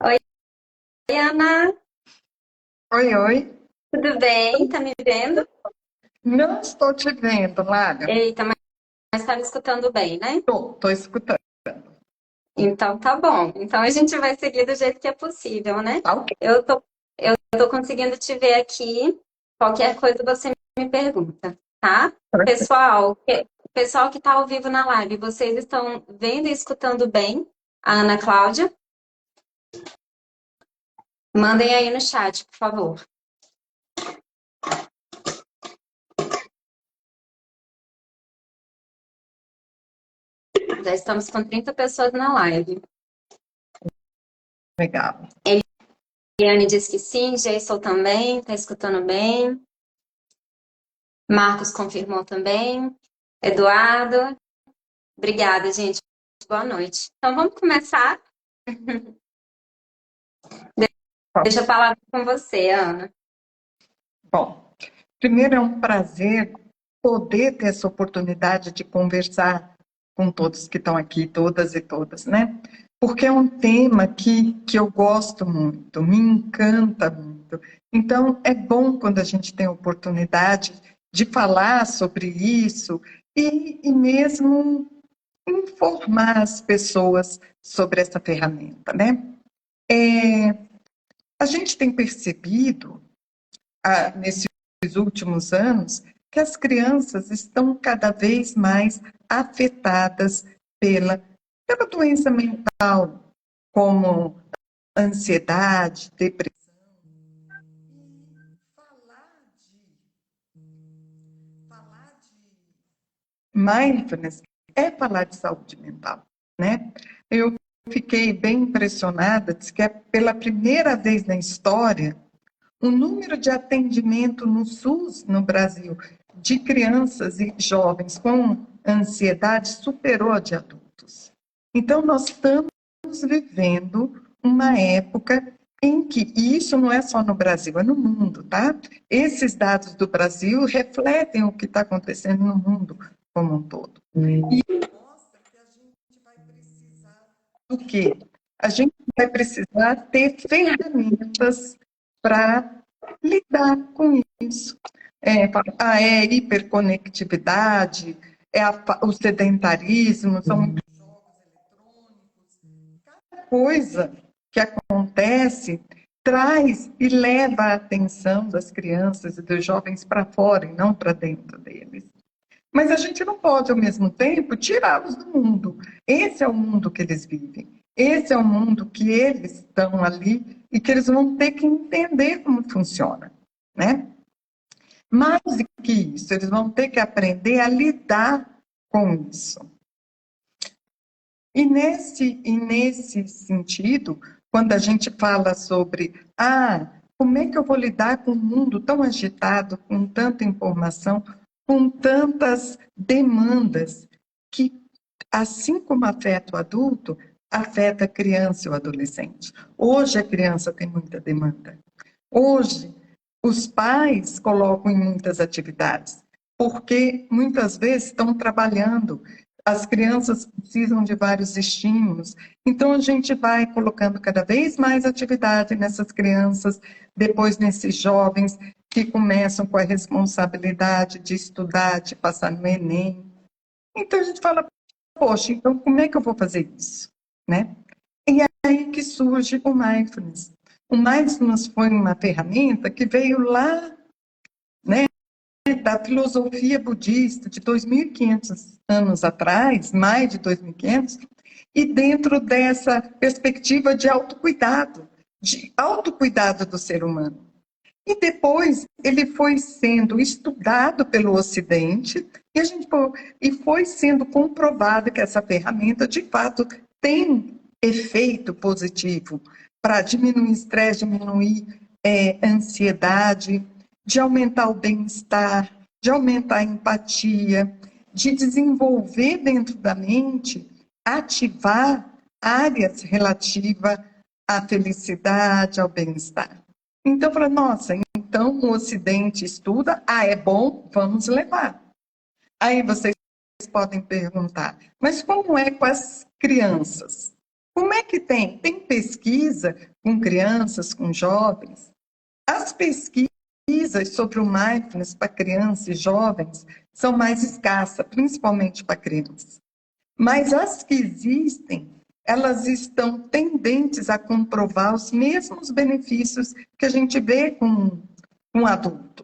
Oi, Ana, Oi, oi. tudo bem? Tá me vendo? Não estou te vendo, Lara. Eita, mas tá me escutando bem, né? Tô escutando. Então tá bom. Então a gente vai seguir do jeito que é possível, né? Tá ok. Eu tô conseguindo te ver aqui. Qualquer coisa você me pergunta, tá? Pessoal que tá ao vivo na live, vocês estão vendo e escutando bem a Ana Cláudia? Mandem aí no chat, por favor. Já estamos com 30 pessoas na live. Legal. Eliane disse que sim, Jason também, tá escutando bem. Marcos confirmou também. Eduardo, obrigada, gente. Boa noite. Então vamos começar. Deixa eu falar com você, Ana. Bom, primeiro é um prazer poder ter essa oportunidade de conversar com todos que estão aqui, todas e todas, né? Porque é um tema que eu gosto muito, me encanta muito. Então, é bom quando a gente tem a oportunidade de falar sobre isso e mesmo informar as pessoas sobre essa ferramenta, né? A gente tem percebido, nesses últimos anos, que as crianças estão cada vez mais afetadas pela doença mental, como ansiedade, depressão. Falar de mindfulness é falar de saúde mental, né? Eu fiquei bem impressionada, diz que é pela primeira vez na história o número de atendimento no SUS no Brasil de crianças e jovens com ansiedade superou a de adultos. Então, nós estamos vivendo uma época em que, e isso não é só no Brasil, é no mundo, tá? Esses dados do Brasil refletem o que está acontecendo no mundo como um todo. E mostra que a gente vai precisar do quê? A gente vai precisar ter ferramentas para lidar com isso. É hiperconectividade, o sedentarismo, são muitos jogos eletrônicos. Cada coisa que acontece traz e leva a atenção das crianças e dos jovens para fora e não para dentro deles. Mas a gente não pode, ao mesmo tempo, tirá-los do mundo. Esse é o mundo que eles vivem. Esse é o mundo que eles estão ali e que eles vão ter que entender como funciona, né? Mais do que isso, eles vão ter que aprender a lidar com isso. E nesse sentido, quando a gente fala sobre como é que eu vou lidar com um mundo tão agitado, com tanta informação, com tantas demandas, que, assim como afeta o adulto, afeta a criança e o adolescente. Hoje a criança tem muita demanda. Hoje, os pais colocam em muitas atividades, porque muitas vezes estão trabalhando, as crianças precisam de vários estímulos, então a gente vai colocando cada vez mais atividade nessas crianças, depois nesses jovens que começam com a responsabilidade de estudar, de passar no Enem. Então a gente fala, poxa, então como é que eu vou fazer isso? Né? E é aí que surge o mindfulness. O mindfulness foi uma ferramenta que veio lá, né, da filosofia budista de 2.500 anos atrás, mais de 2.500, e dentro dessa perspectiva de autocuidado do ser humano. E depois ele foi sendo estudado pelo Ocidente e foi sendo comprovado que essa ferramenta, de fato, tem efeito positivo para diminuir estresse, diminuir ansiedade, de aumentar o bem-estar, de aumentar a empatia, de desenvolver dentro da mente, ativar áreas relativas à felicidade, ao bem-estar. Então, fala, nossa, então o Ocidente estuda, é bom, vamos levar. Aí vocês podem perguntar, mas como é com as crianças? Como é que tem? Tem pesquisa com crianças, com jovens. As pesquisas sobre o mindfulness para crianças e jovens são mais escassas, principalmente para crianças. Mas as que existem, elas estão tendentes a comprovar os mesmos benefícios que a gente vê com um adulto,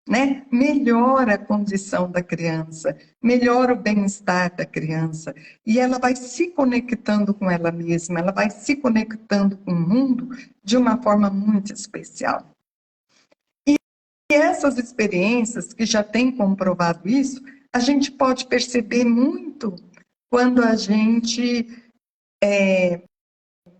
né? Melhora a condição da criança, melhora o bem-estar da criança, e ela vai se conectando com ela mesma, ela vai se conectando com o mundo de uma forma muito especial. E essas experiências que já têm comprovado isso, a gente pode perceber muito quando a gente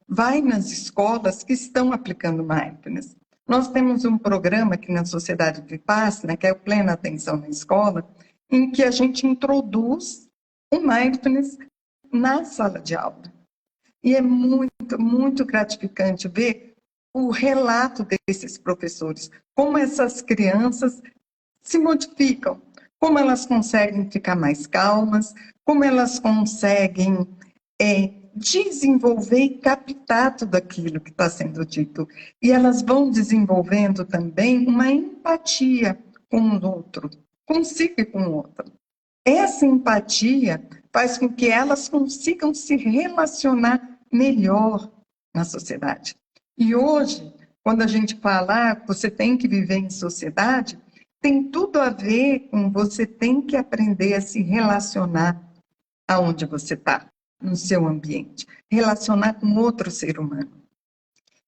vai nas escolas que estão aplicando mindfulness. Nós temos um programa aqui na Sociedade Vipassana, que é o Plena Atenção na Escola, em que a gente introduz o mindfulness na sala de aula. E é muito, muito gratificante ver o relato desses professores, como essas crianças se modificam, como elas conseguem ficar mais calmas, como elas conseguem desenvolver e captar tudo aquilo que está sendo dito. E elas vão desenvolvendo também uma empatia com o outro, consigo e com o outro. Essa empatia faz com que elas consigam se relacionar melhor na sociedade. E hoje, quando a gente fala, você tem que viver em sociedade, tem tudo a ver com você tem que aprender a se relacionar aonde você está, no seu ambiente, relacionar com outro ser humano.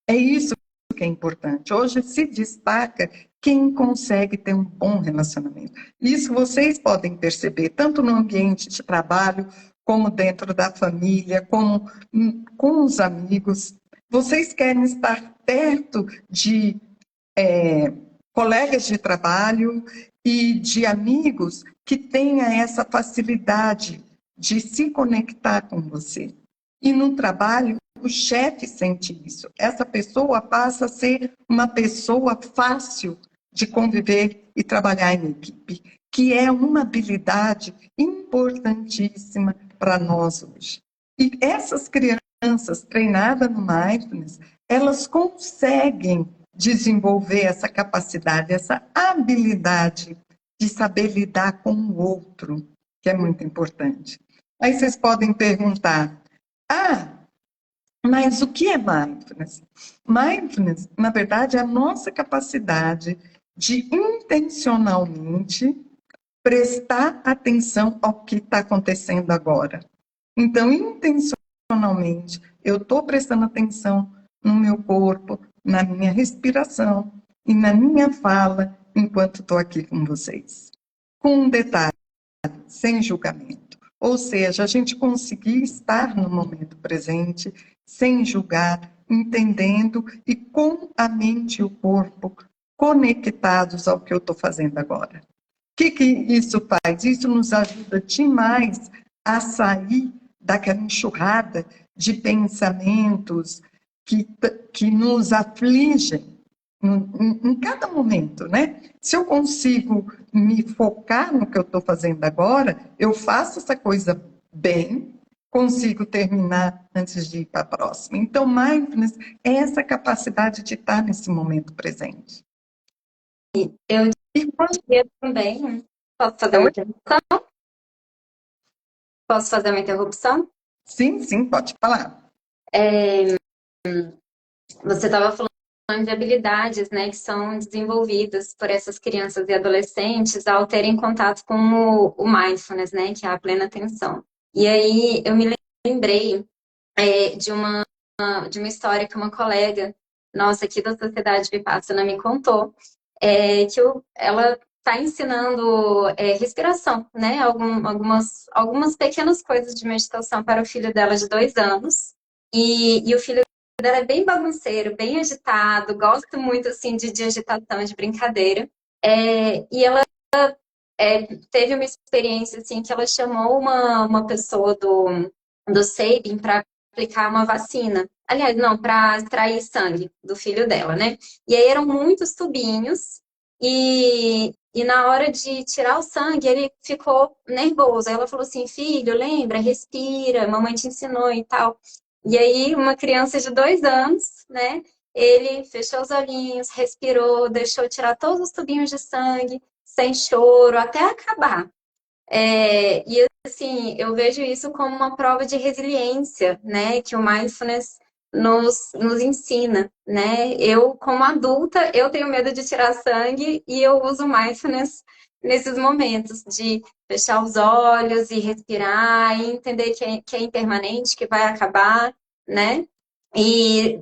É isso que é importante. Hoje se destaca quem consegue ter um bom relacionamento. Isso vocês podem perceber, tanto no ambiente de trabalho, como dentro da família, como com os amigos. Vocês querem estar perto de colegas de trabalho e de amigos que tenham essa facilidade de se conectar com você. E no trabalho, o chefe sente isso. Essa pessoa passa a ser uma pessoa fácil de conviver e trabalhar em equipe, que é uma habilidade importantíssima para nós hoje. E essas crianças treinadas no mindfulness, elas conseguem desenvolver essa capacidade, essa habilidade de saber lidar com o outro, que é muito importante. Aí vocês podem perguntar, mas o que é mindfulness? Mindfulness, na verdade, é a nossa capacidade de intencionalmente prestar atenção ao que está acontecendo agora. Então, intencionalmente, eu estou prestando atenção no meu corpo, na minha respiração e na minha fala enquanto estou aqui com vocês. Com um detalhe, sem julgamento. Ou seja, a gente conseguir estar no momento presente, sem julgar, entendendo e com a mente e o corpo conectados ao que eu estou fazendo agora. O que isso faz? Isso nos ajuda demais a sair daquela enxurrada de pensamentos que nos afligem em cada momento, né? Se eu consigo me focar no que eu estou fazendo agora, eu faço essa coisa bem, consigo terminar antes de ir para a próxima. Então, mindfulness é essa capacidade de estar nesse momento presente. Eu diria também, posso fazer uma interrupção? Posso fazer uma interrupção? Sim, pode falar. Você estava falando de habilidades, né, que são desenvolvidas por essas crianças e adolescentes ao terem contato com o mindfulness, né, que é a plena atenção. E aí eu me lembrei de uma história que uma colega nossa aqui da Sociedade Vipassana me contou, ela está ensinando respiração, né, algumas pequenas coisas de meditação para o filho dela de 2 anos. E o filho dela é bem bagunceiro, bem agitado, gosta muito assim de agitação, de brincadeira. E ela teve uma experiência assim que ela chamou uma pessoa do Sabin para aplicar uma vacina. Aliás, não, para extrair sangue do filho dela, né? E aí eram muitos tubinhos e na hora de tirar o sangue, ele ficou nervoso. Aí ela falou assim, filho, lembra, respira, mamãe te ensinou e tal. E aí, uma criança de 2 anos, né? Ele fechou os olhinhos, respirou, deixou tirar todos os tubinhos de sangue, sem choro, até acabar. E assim, eu vejo isso como uma prova de resiliência, né? Que o mindfulness nos ensina, né? Eu, como adulta, eu tenho medo de tirar sangue e eu uso mindfulness nesses momentos de fechar os olhos e respirar e entender que é impermanente, que vai acabar, né? E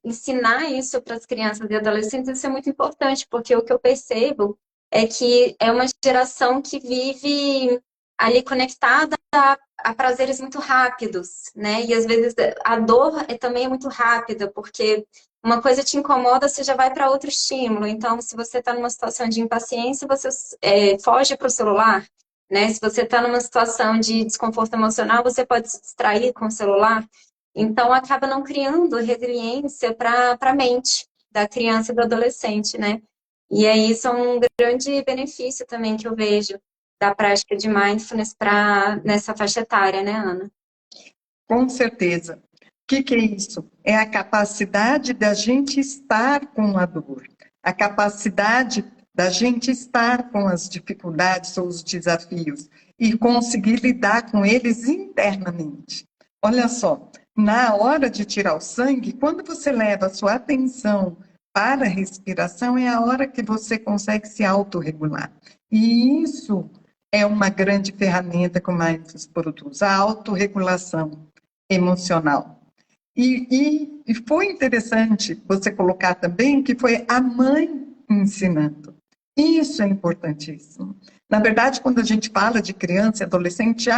ensinar isso para as crianças e adolescentes, isso é muito importante, porque o que eu percebo é que é uma geração que vive ali conectada a prazeres muito rápidos, né? E às vezes a dor também é muito rápida, porque uma coisa te incomoda, você já vai para outro estímulo. Então, se você está numa situação de impaciência, você foge para o celular, né? Se você está numa situação de desconforto emocional, você pode se distrair com o celular. Então, acaba não criando resiliência para a mente da criança e do adolescente, né? E aí, isso é um grande benefício também que eu vejo da prática de mindfulness nessa faixa etária, né, Ana? Com certeza. O que é isso? É a capacidade da gente estar com a dor, a capacidade da gente estar com as dificuldades ou os desafios e conseguir lidar com eles internamente. Olha só, na hora de tirar o sangue, quando você leva a sua atenção para a respiração, é a hora que você consegue se autorregular. E isso é uma grande ferramenta que o Mindfulness produz, a autorregulação emocional. E foi interessante você colocar também que foi a mãe ensinando. Isso é importantíssimo. Na verdade, quando a gente fala de criança e adolescente,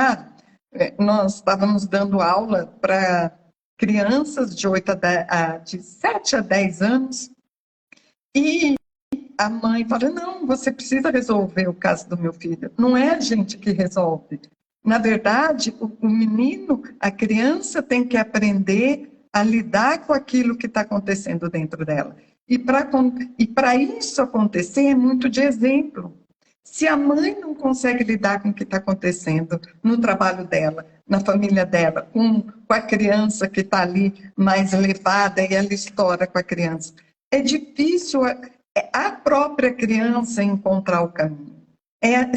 nós estávamos dando aula para crianças de 7 a 10 anos, e a mãe fala, não, você precisa resolver o caso do meu filho. Não é a gente que resolve. Na verdade, o menino, a criança tem que aprender a lidar com aquilo que está acontecendo dentro dela. E para isso acontecer é muito de exemplo. Se a mãe não consegue lidar com o que está acontecendo no trabalho dela, na família dela, com a criança que está ali mais levada e ela estoura com a criança, é difícil a própria criança encontrar o caminho.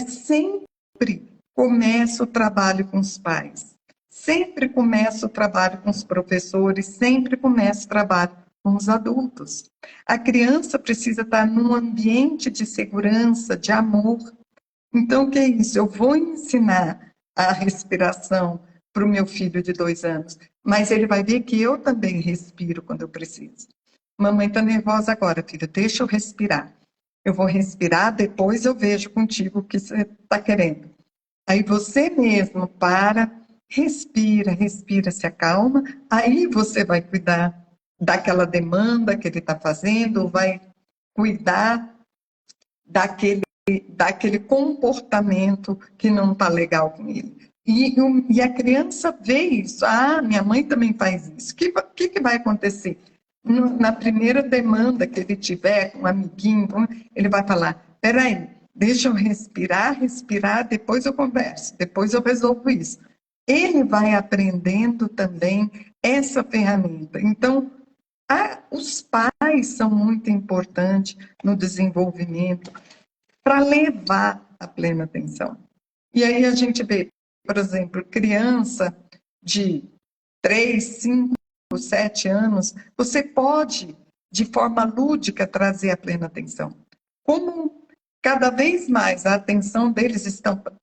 Sempre começa o trabalho com os pais, sempre começa o trabalho com os professores, sempre começa o trabalho com os adultos. A criança precisa estar num ambiente de segurança, de amor. Então, o que é isso? Eu vou ensinar a respiração para o meu filho de 2 anos, mas ele vai ver que eu também respiro quando eu preciso. Mamãe está nervosa agora, filha, deixa eu respirar. Eu vou respirar, depois eu vejo contigo o que você está querendo. Aí você mesmo respira, se acalma, aí você vai cuidar daquela demanda que ele está fazendo, vai cuidar daquele comportamento que não está legal com ele. E a criança vê isso. Minha mãe também faz isso. O que vai acontecer? Na primeira demanda que ele tiver com um amiguinho, ele vai falar, peraí, deixa eu respirar, depois eu converso, depois eu resolvo isso. Ele vai aprendendo também essa ferramenta. Então, os pais são muito importantes no desenvolvimento para levar a plena atenção. E aí a gente vê, por exemplo, criança de 3, 5, 7 anos, você pode, de forma lúdica, trazer a plena atenção. Como cada vez mais a atenção deles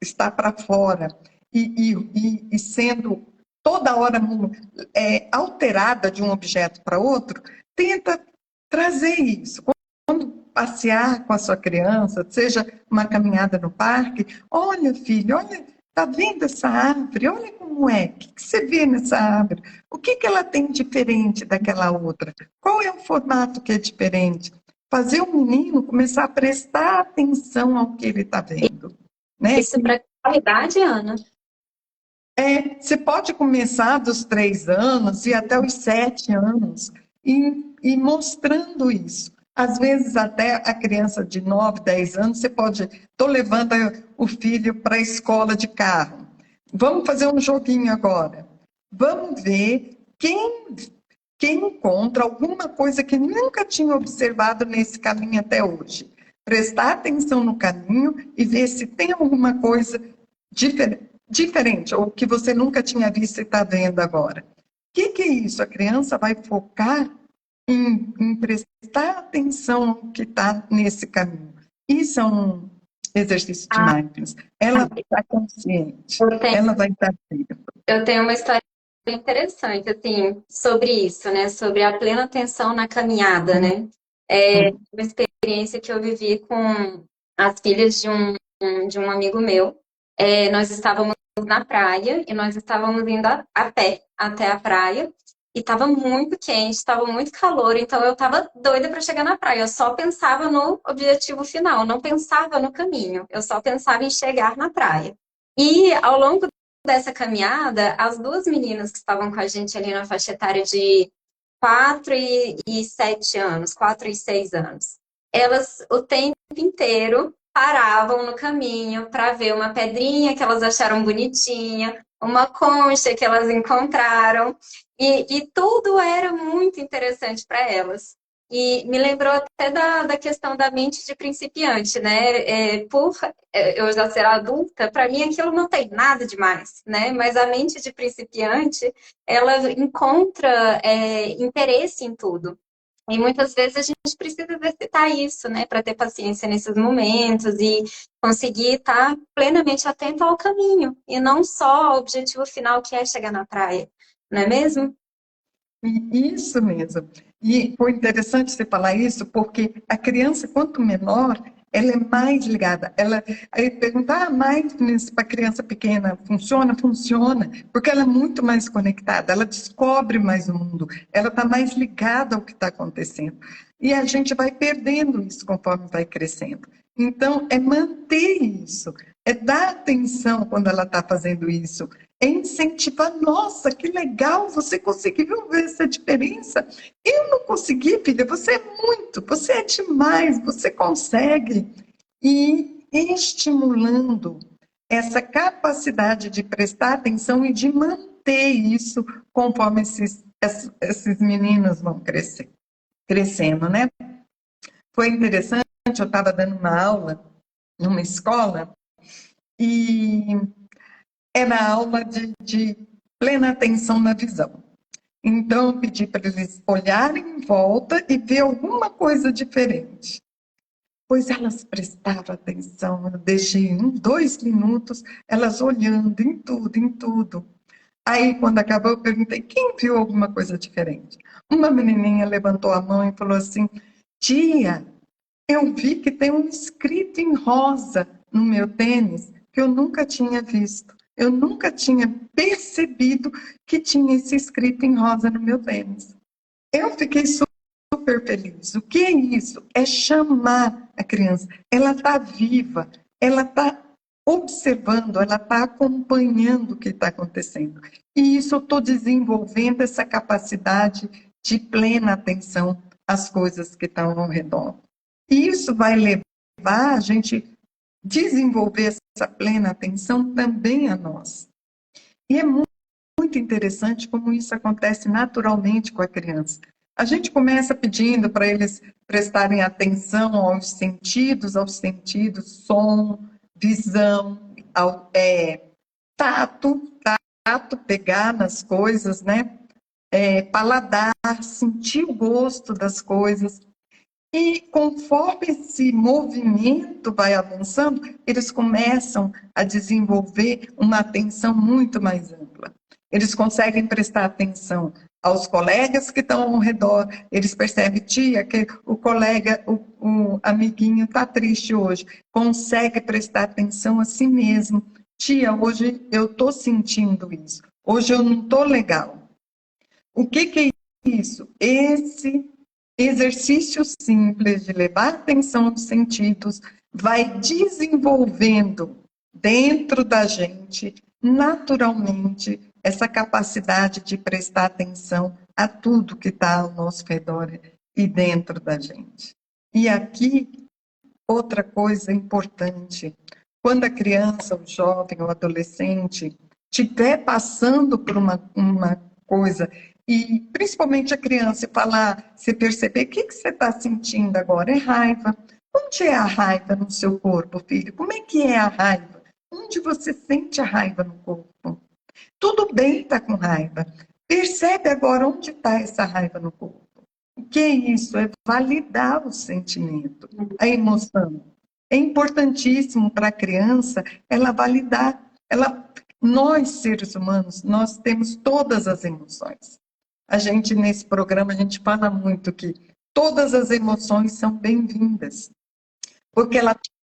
está para fora e sendo toda hora alterada de um objeto para outro, tenta trazer isso. Quando passear com a sua criança, seja uma caminhada no parque, olha, filho, olha, tá vendo essa árvore? Olha como é. O que você vê nessa árvore? O que ela tem diferente daquela outra? Qual é o formato que é diferente? Fazer o menino começar a prestar atenção ao que ele está vendo. Né? Isso para qual idade, Ana? Você pode começar dos 3 anos e até os 7 anos e mostrando isso. Às vezes, até a criança de 9, 10 anos, você pode... Estou levando o filho para a escola de carro. Vamos fazer um joguinho agora. Vamos ver quem encontra alguma coisa que nunca tinha observado nesse caminho até hoje. Prestar atenção no caminho e ver se tem alguma coisa diferente, ou que você nunca tinha visto e está vendo agora. O que é isso? A criança vai focar em prestar atenção ao que está nesse caminho. Isso é um exercício de Ah, mindfulness. Ela vai estar consciente, eu tenho, ela vai estar viva. eu tenho uma história interessante, assim, sobre isso, né? Sobre a plena atenção na caminhada, né? É uma experiência que eu vivi com as filhas de um amigo meu. Nós estávamos na praia e nós estávamos indo a pé até a praia. E estava muito quente, estava muito calor, então eu estava doida para chegar na praia. Eu só pensava no objetivo final, não pensava no caminho, eu só pensava em chegar na praia. E ao longo dessa caminhada, as duas meninas que estavam com a gente ali na faixa etária de 4 e 7 anos, 4 e 6 anos, elas o tempo inteiro paravam no caminho para ver uma pedrinha que elas acharam bonitinha, uma concha que elas encontraram, e tudo era muito interessante para elas. E me lembrou até da questão da mente de principiante, né? Eu já ser adulta, para mim aquilo não tem nada demais, né? Mas a mente de principiante, ela encontra interesse em tudo. E muitas vezes a gente precisa exercitar isso, né, para ter paciência nesses momentos e conseguir estar plenamente atento ao caminho e não só ao objetivo final que é chegar na praia, não é mesmo? Isso mesmo. E foi interessante você falar isso, porque a criança, quanto menor, ela é mais ligada. Aí perguntar, mindfulness para criança pequena funciona? Funciona, porque ela é muito mais conectada, ela descobre mais o mundo, ela está mais ligada ao que está acontecendo. E a gente vai perdendo isso conforme vai crescendo. Então, é manter isso, é dar atenção quando ela está fazendo isso, é incentivar. Nossa, que legal, você conseguiu ver essa diferença. Eu não consegui, filha, você é muito, você é demais, você consegue. E estimulando essa capacidade de prestar atenção e de manter isso conforme esses meninos vão crescendo, né? Foi interessante, eu estava dando uma aula numa escola e era aula de plena atenção na visão. Então, eu pedi para eles olharem em volta e ver alguma coisa diferente. Pois elas prestavam atenção, eu deixei uns 2 minutos, elas olhando em tudo, em tudo. Aí, quando acabou, eu perguntei, quem viu alguma coisa diferente? Uma menininha levantou a mão e falou assim, tia, eu vi que tem um escrito em rosa no meu tênis que eu nunca tinha visto. Eu nunca tinha percebido que tinha esse escrito em rosa no meu tênis. Eu fiquei super feliz. O que é isso? É chamar a criança. Ela está viva, ela está observando, ela está acompanhando o que está acontecendo. E isso eu estou desenvolvendo essa capacidade de plena atenção às coisas que estão ao redor. E isso vai levar a gente desenvolver essa plena atenção também a nós. E é muito interessante como isso acontece naturalmente com a criança. A gente começa pedindo para eles prestarem atenção aos sentidos, som, visão, tato, pegar nas coisas, né? Paladar, sentir o gosto das coisas. E conforme esse movimento vai avançando, eles começam a desenvolver uma atenção muito mais ampla. Eles conseguem prestar atenção aos colegas que estão ao redor, eles percebem, tia, que o colega, o amiguinho está triste hoje, consegue prestar atenção a si mesmo. Tia, hoje eu estou sentindo isso, hoje eu não estou legal. O que é isso? Esse exercício simples de levar atenção aos sentidos vai desenvolvendo dentro da gente, naturalmente, essa capacidade de prestar atenção a tudo que está ao nosso redor e dentro da gente. E aqui, outra coisa importante, quando a criança, o jovem, o adolescente estiver passando por uma coisa, e principalmente a criança falar, você perceber, o que você está sentindo agora? É raiva. Onde é a raiva no seu corpo, filho? Como é que é a raiva? Onde você sente a raiva no corpo? Tudo bem estar com raiva. Percebe agora onde está essa raiva no corpo. O que é isso? É validar o sentimento, a emoção. É importantíssimo para a criança ela validar. Nós, seres humanos, nós temos todas as emoções. Nesse programa, a gente fala muito que todas as emoções são bem-vindas, porque ela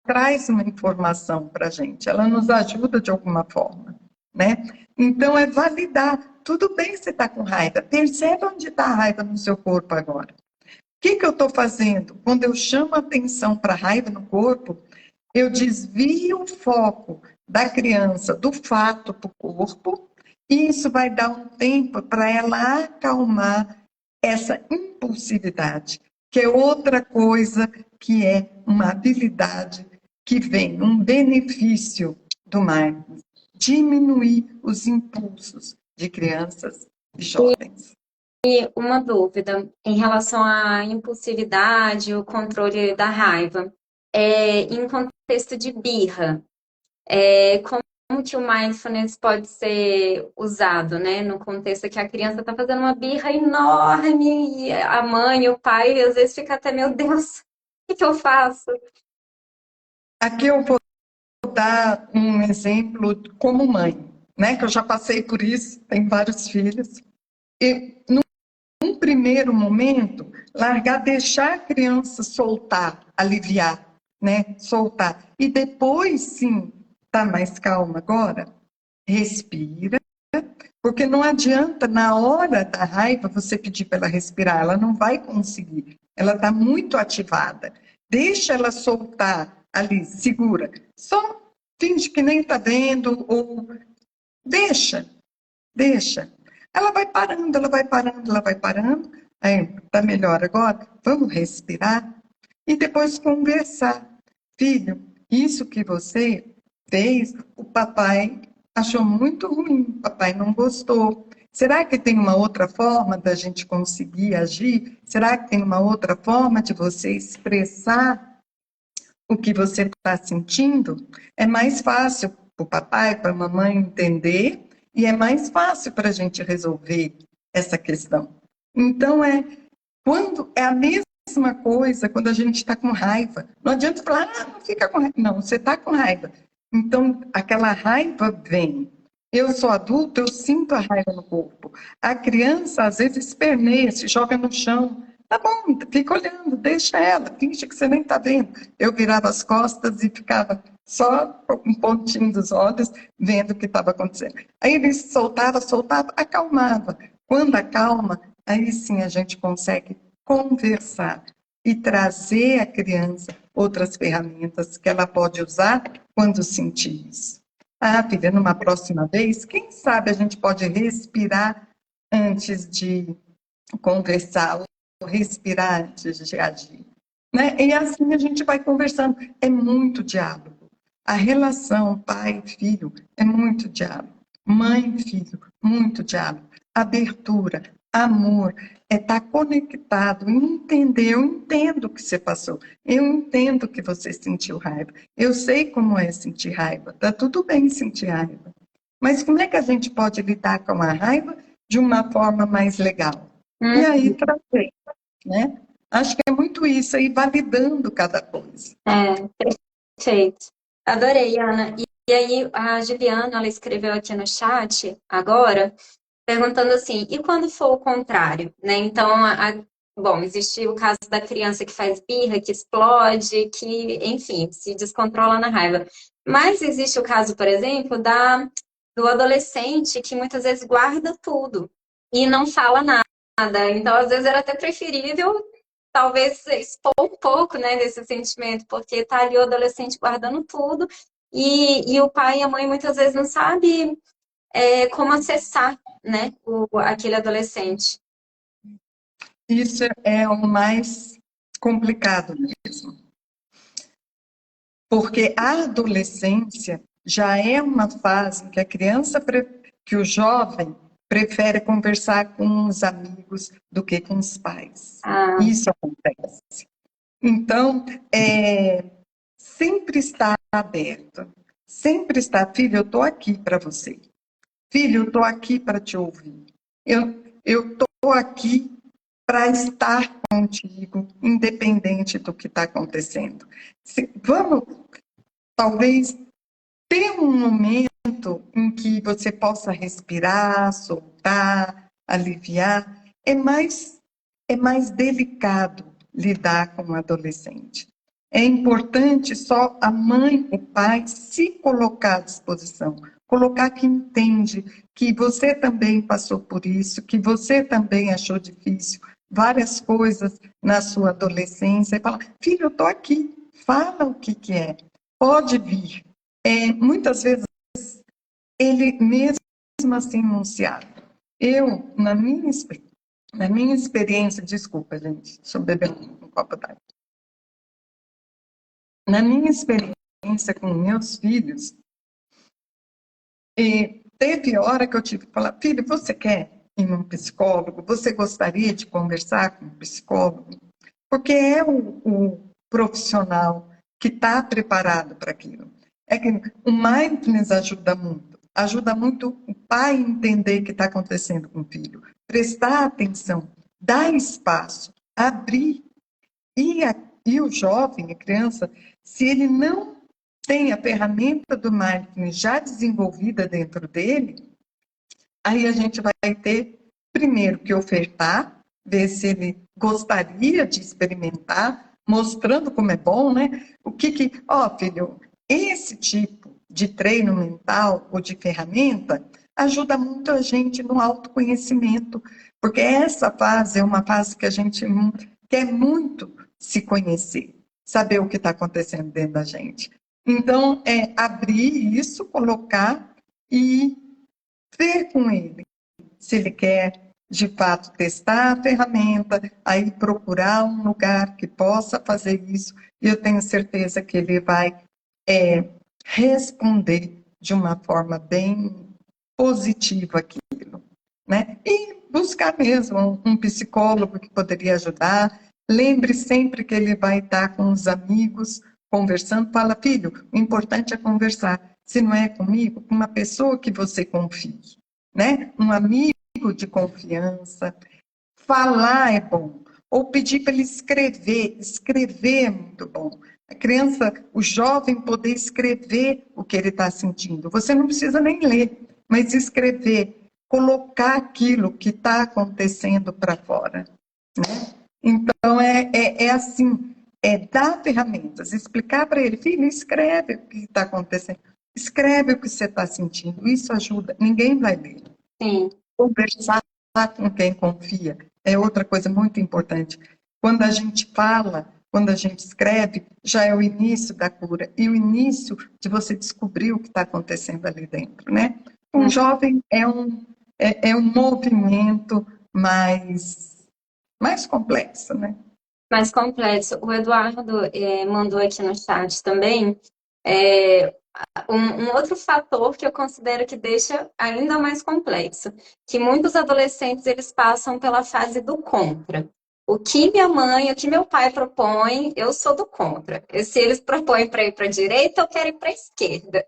traz uma informação para a gente, ela nos ajuda de alguma forma, né? Então, é validar. Tudo bem você estar com raiva, percebe onde está a raiva no seu corpo agora. O que eu estou fazendo? Quando eu chamo a atenção para a raiva no corpo, eu desvio o foco da criança do fato para o corpo, e isso vai dar um tempo para ela acalmar essa impulsividade, que é outra coisa que é uma habilidade que vem, um benefício do mindfulness, diminuir os impulsos de crianças e jovens. E uma dúvida em relação à impulsividade, o controle da raiva. Em contexto de birra, como que o mindfulness pode ser usado, né? No contexto que a criança está fazendo uma birra enorme e a mãe, o pai, às vezes fica até, meu Deus, o que eu faço? Aqui eu vou dar um exemplo como mãe, né? Que eu já passei por isso, tenho vários filhos. E num primeiro momento, deixar a criança soltar, aliviar, né? Soltar. E depois, sim, tá mais calma agora, respira, porque não adianta, na hora da raiva, você pedir para ela respirar, ela não vai conseguir, ela está muito ativada. Deixa ela soltar ali, segura. Só finge que nem está vendo, ou deixa. Ela vai parando, ela vai parando, ela vai parando. Aí, tá melhor agora? Vamos respirar e depois conversar. Filho, isso que você fez, o papai achou muito ruim, o papai não gostou. Será que tem uma outra forma da gente conseguir agir? Será que tem uma outra forma de você expressar o que você está sentindo? É mais fácil para o papai, para a mamãe entender, e é mais fácil para a gente resolver essa questão. Então, quando é a mesma coisa quando a gente está com raiva. Não adianta falar, não fica com raiva. Não, você está com raiva. Então, aquela raiva vem. Eu sou adulto, eu sinto a raiva no corpo. A criança, às vezes, esperneia, se joga no chão. Tá bom, fica olhando, deixa ela, finge que você nem está vendo. Eu virava as costas e ficava só com um pontinho dos olhos, vendo o que estava acontecendo. Aí ele soltava, acalmava. Quando acalma, aí sim a gente consegue conversar e trazer à criança outras ferramentas que ela pode usar quando sentir isso. Ah, filha, numa próxima vez, quem sabe a gente pode respirar antes de conversar, ou respirar antes de agir. Né? E assim a gente vai conversando. É muito diálogo. A relação pai-filho é muito diálogo. Mãe-filho, muito diálogo. Abertura, amor, é estar conectado, entender. Eu entendo o que você passou. Eu entendo que você sentiu raiva. Eu sei como é sentir raiva. Tá tudo bem sentir raiva. Mas como é que a gente pode lidar com a raiva de uma forma mais legal? E aí trazer, né? Acho que é muito isso aí, validando cada coisa. Perfeito. Adorei, Ana. E aí, a Juliana, ela escreveu aqui no chat agora, perguntando assim, e quando for o contrário, né? Então, bom, existe o caso da criança que faz birra, que explode, que, enfim, se descontrola na raiva. Mas existe o caso, por exemplo, do adolescente que muitas vezes guarda tudo e não fala nada. Então, às vezes, era até preferível, talvez, expor um pouco, né, desse sentimento, porque tá ali o adolescente guardando tudo e o pai e a mãe muitas vezes não sabem como acessar, né, aquele adolescente. Isso é o mais complicado mesmo. Porque a adolescência já é uma fase em que a criança, que o jovem prefere conversar com os amigos do que com os pais. Ah, Isso acontece. Então, sempre está aberto, sempre está, filho, eu estou aqui para você. Filho, eu estou aqui para te ouvir. Eu estou aqui para estar contigo, independente do que está acontecendo. Vamos, talvez, ter um momento em que você possa respirar, soltar, aliviar. É mais delicado lidar com um adolescente. É importante só a mãe, o pai, se colocar à disposição, colocar que entende que você também passou por isso, que você também achou difícil várias coisas na sua adolescência, e falar, filho, eu estou aqui, fala o que é, pode vir. Muitas vezes ele mesmo assim enunciado. Eu, na minha experiência, desculpa, gente, deixa eu beber um copo d'água. Na minha experiência com meus filhos, teve hora que eu tive que falar, filho, você quer ir num psicólogo? Você gostaria de conversar com um psicólogo? Porque é o profissional que está preparado para aquilo. É que o mindfulness ajuda muito o pai a entender o que está acontecendo com o filho, prestar atenção, dar espaço, abrir. E o jovem, a criança, se ele não tem a ferramenta do mindfulness já desenvolvida dentro dele, aí a gente vai ter, primeiro, que ofertar, ver se ele gostaria de experimentar, mostrando como é bom, né? Filho, esse tipo de treino mental ou de ferramenta ajuda muito a gente no autoconhecimento, porque essa fase é uma fase que a gente quer muito se conhecer, saber o que está acontecendo dentro da gente. Então, é abrir isso, colocar e ver com ele se ele quer, de fato, testar a ferramenta, aí procurar um lugar que possa fazer isso, e eu tenho certeza que ele vai responder de uma forma bem positiva aquilo, né? E buscar mesmo um psicólogo que poderia ajudar. Lembre sempre que ele vai estar com os amigos conversando. Fala, filho, o importante é conversar. Se não é comigo, com uma pessoa que você confie, né? Um amigo de confiança. Falar é bom. Ou pedir para ele escrever. Escrever é muito bom. A criança, o jovem, poder escrever o que ele está sentindo. Você não precisa nem ler, mas escrever, colocar aquilo que está acontecendo para fora, né? Então, é assim, dar ferramentas, explicar para ele, filho, escreve o que está acontecendo, escreve o que você está sentindo, isso ajuda, ninguém vai ler. sim. Conversar com quem confia é outra coisa muito importante. Quando a gente fala, quando a gente escreve, já é o início da cura e o início de você descobrir o que está acontecendo ali dentro, né? Um jovem é um movimento mais complexo, né? Mais complexo. O Eduardo mandou aqui no chat também é, um outro fator que eu considero que deixa ainda mais complexo, que muitos adolescentes eles passam pela fase do contra. O que minha mãe, o que meu pai propõe, eu sou do contra. E se eles propõem para ir para a direita, eu quero ir para a esquerda.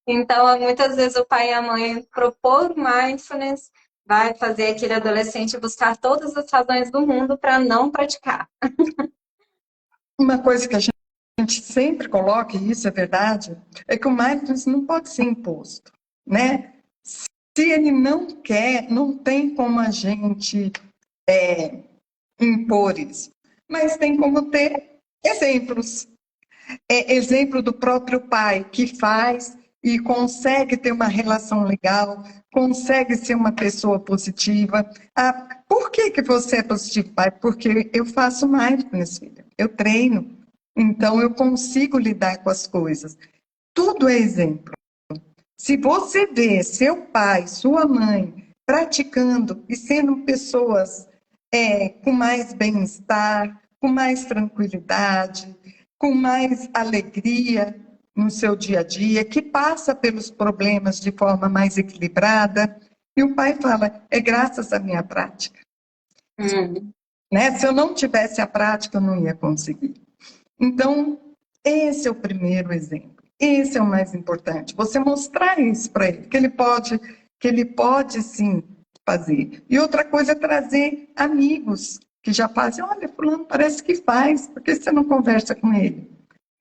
Então, muitas vezes o pai e a mãe propor mindfulness vai fazer aquele adolescente buscar todas as razões do mundo para não praticar. Uma coisa que a gente sempre coloca, e isso é verdade, é que o mindfulness não pode ser imposto, né? Se ele não quer, não tem como a gente impor isso. Mas tem como ter exemplos. Exemplo do próprio pai que faz e consegue ter uma relação legal, consegue ser uma pessoa positiva. Por que você é positivo, pai? Porque eu faço mindfulness, filha. Eu treino. Então, eu consigo lidar com as coisas. Tudo é exemplo. Se você vê seu pai, sua mãe praticando e sendo pessoas com mais bem-estar, com mais tranquilidade, com mais alegria, no seu dia a dia, que passa pelos problemas de forma mais equilibrada. E o pai fala, é graças à minha prática. Né? Se eu não tivesse a prática, eu não ia conseguir. Então, esse é o primeiro exemplo. Esse é o mais importante. Você mostrar isso para ele, que ele pode sim fazer. E outra coisa é trazer amigos que já fazem. Olha, fulano parece que faz, por que você não conversa com ele?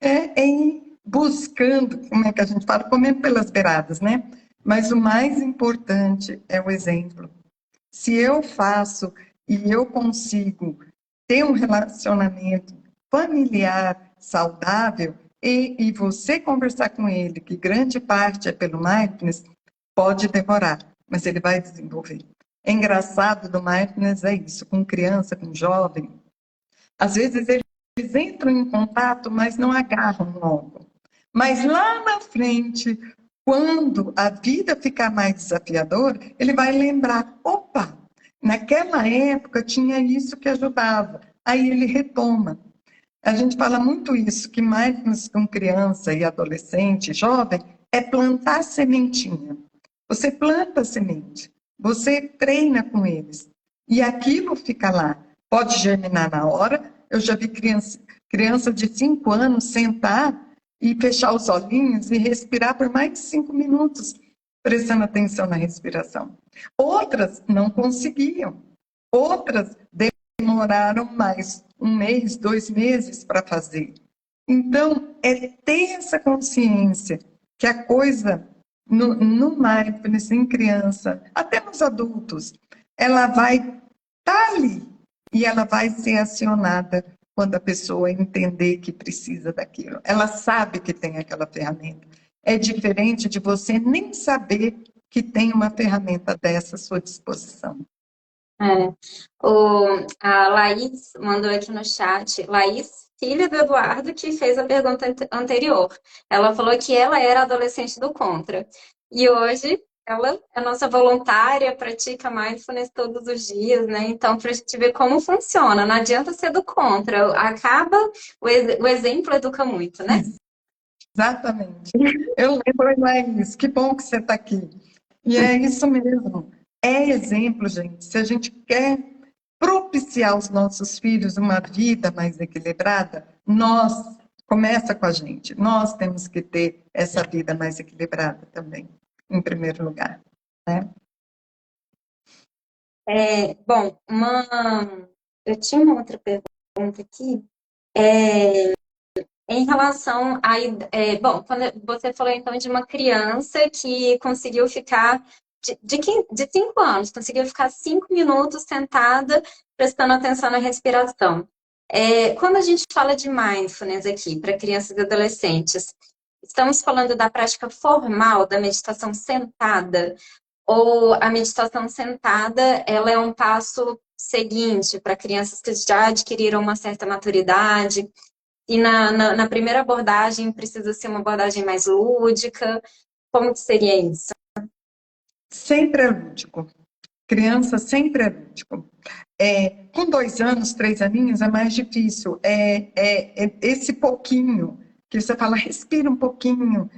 É ir buscando, como é que a gente fala, comendo pelas beiradas, né? Mas o mais importante é o exemplo. Se eu faço e eu consigo ter um relacionamento familiar saudável e você conversar com ele, que grande parte é pelo mindfulness, pode demorar, mas ele vai desenvolver. É engraçado do mindfulness é isso, com criança, com jovem. Às vezes eles entram em contato, mas não agarram logo. Mas lá na frente, quando a vida ficar mais desafiadora, ele vai lembrar, opa, naquela época tinha isso que ajudava. Aí ele retoma. A gente fala muito isso, que mindfulness com criança e adolescente, jovem, é plantar sementinha. Você planta a semente, você treina com eles, e aquilo fica lá. Pode germinar na hora. Eu já vi criança de 5 anos sentar e fechar os olhinhos e respirar por mais de 5 minutos, prestando atenção na respiração. Outras não conseguiam. Outras demoraram mais 1 mês, 2 meses para fazer. Então, é ter essa consciência que a coisa, no mindfulness, em criança, até nos adultos, ela vai estar ali e ela vai ser acionada quando a pessoa entender que precisa daquilo. Ela sabe que tem aquela ferramenta. É diferente de você nem saber que tem uma ferramenta dessa à sua disposição. É. A Laís mandou aqui no chat, Laís, filha do Eduardo, que fez a pergunta anterior. Ela falou que ela era adolescente do Contra. E hoje ela é nossa voluntária, pratica mindfulness todos os dias, né? Então, para a gente ver como funciona, não adianta ser do Contra. Acaba, o exemplo educa muito, né? Exatamente. Eu lembro, Laís, que bom que você está aqui. E é isso mesmo. É exemplo, gente. Se a gente quer propiciar aos nossos filhos uma vida mais equilibrada, começa com a gente. Nós temos que ter essa vida mais equilibrada também, em primeiro lugar. Né? Bom, eu tinha uma outra pergunta aqui. Em relação a. Bom, quando você falou então de uma criança que conseguiu ficar. De 5 anos, conseguiu ficar 5 minutos sentada, prestando atenção na respiração. Quando a gente fala de mindfulness aqui, para crianças e adolescentes, estamos falando da prática formal da meditação sentada? Ou a meditação sentada, ela é um passo seguinte para crianças que já adquiriram uma certa maturidade? E na primeira abordagem precisa ser uma abordagem mais lúdica? Como que seria isso? Sempre é lúdico. Criança sempre é lúdico. Com 2 anos, 3 aninhos é mais difícil. Esse pouquinho, que você fala, respira um pouquinho,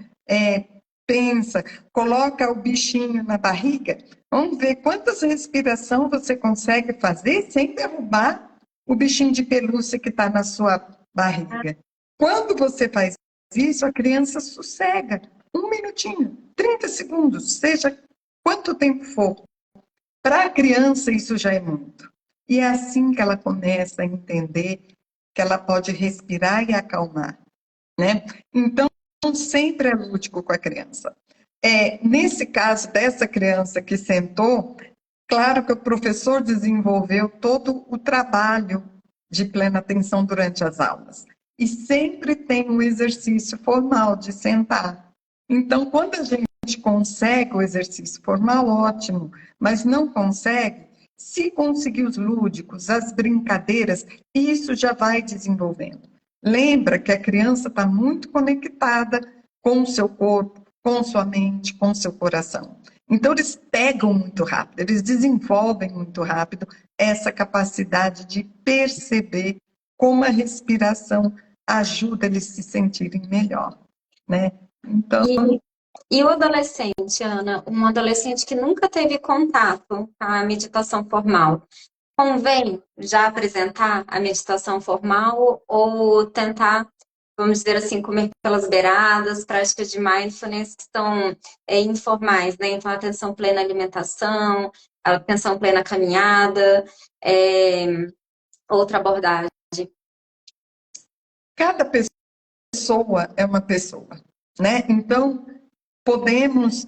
pensa, coloca o bichinho na barriga. Vamos ver quantas respirações você consegue fazer sem derrubar o bichinho de pelúcia que está na sua barriga. Quando você faz isso, a criança sossega. 1 minutinho, 30 segundos, seja quanto tempo for. Para a criança, isso já é muito. E é assim que ela começa a entender que ela pode respirar e acalmar. Né? Então, sempre é lúdico com a criança. Nesse caso dessa criança que sentou, claro que o professor desenvolveu todo o trabalho de plena atenção durante as aulas. E sempre tem um exercício formal de sentar. Então, quando a gente consegue o exercício formal, ótimo, mas não consegue, se conseguir os lúdicos, as brincadeiras, isso já vai desenvolvendo. Lembra que a criança está muito conectada com o seu corpo, com sua mente, com seu coração. Então, eles pegam muito rápido, eles desenvolvem muito rápido essa capacidade de perceber como a respiração ajuda eles se sentirem melhor. né? Então, E o adolescente, Ana, um adolescente que nunca teve contato com a meditação formal, convém já apresentar a meditação formal ou tentar, vamos dizer assim, comer pelas beiradas, práticas de mindfulness que são informais, né? Então, atenção plena à alimentação, atenção plena à caminhada, outra abordagem. cada pessoa é uma pessoa, né? Então, podemos...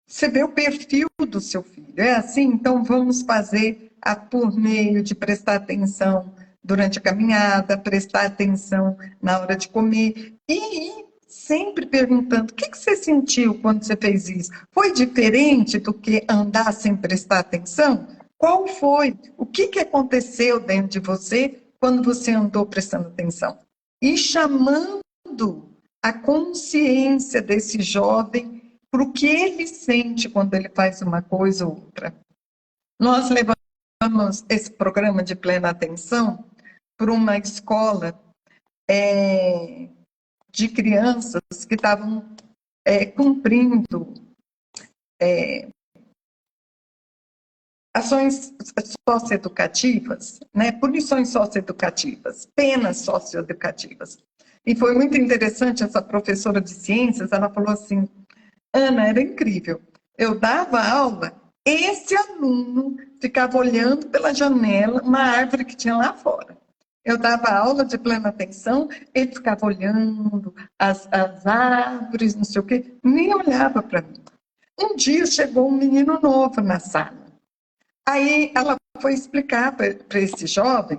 Você vê o perfil do seu filho, é assim? Então, vamos fazer por meio de prestar atenção durante a caminhada, prestar atenção na hora de comer e ir sempre perguntando: o que você sentiu quando você fez isso? Foi diferente do que andar sem prestar atenção? Qual foi? O que aconteceu dentro de você quando você andou prestando atenção? E chamando a consciência desse jovem para o que ele sente quando ele faz uma coisa ou outra. Nós levamos esse programa de plena atenção para uma escola de crianças que estavam cumprindo ações socioeducativas, né? Punições socioeducativas, penas socioeducativas. E foi muito interessante, essa professora de ciências, ela falou assim: Ana, era incrível. Eu dava aula, esse aluno ficava olhando pela janela uma árvore que tinha lá fora. Eu dava aula de plena atenção, ele ficava olhando as árvores, não sei o quê, nem olhava para mim. Um dia chegou um menino novo na sala. Aí ela foi explicar para esse jovem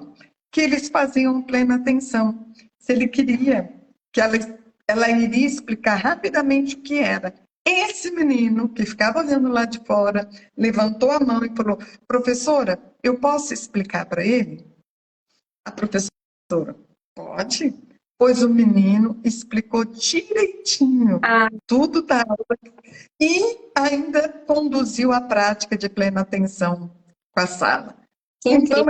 que eles faziam plena atenção. Se ele queria que ela iria explicar rapidamente o que era. Esse menino, que ficava olhando lá de fora, levantou a mão e falou: professora, eu posso explicar para ele? A professora: pode. Pois o menino explicou direitinho tudo da aula e ainda conduziu a prática de plena atenção com a sala. Então,